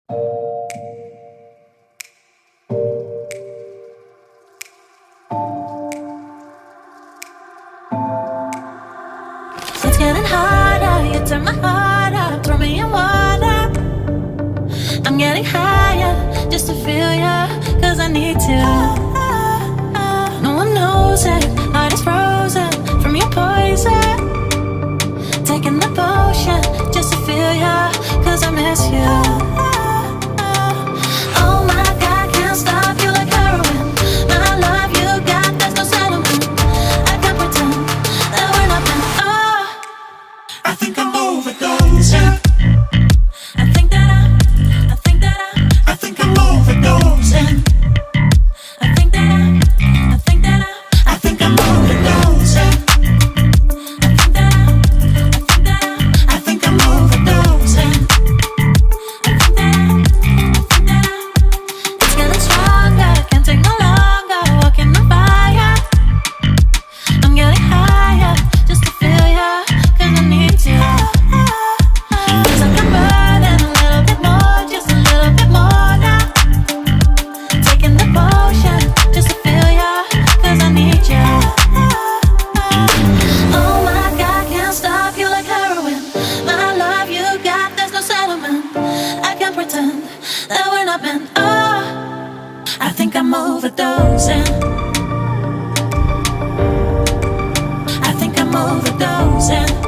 It's getting harder, you turn my heart up, throw me in water. I'm getting higher, just to feel ya, cause I need to. No one knows it, heart is frozen from your poison. Taking the potion, just to feel ya, cause I miss you. Oh my God, can't stop you like heroin. My love you got, there's no settlement. I can't pretend that we're not meant. Oh, I think I'm overdosing. I think that I think I'm overdosing. I think that I think I'm overdosing. I think I'm overdosing. it's getting stronger, can't take no longer, walking on fire. I'm getting higher, just to feel ya, cause I need to. Feels like I'm burning a little bit more, just a little bit more now. Taking the potion, just to feel ya, cause I need ya. Oh my God, can't stop you like heroin. My love you got, there's no settlement. I can't pretend that we're not meant. Oh, I think I'm overdosing. I think I'm overdosing.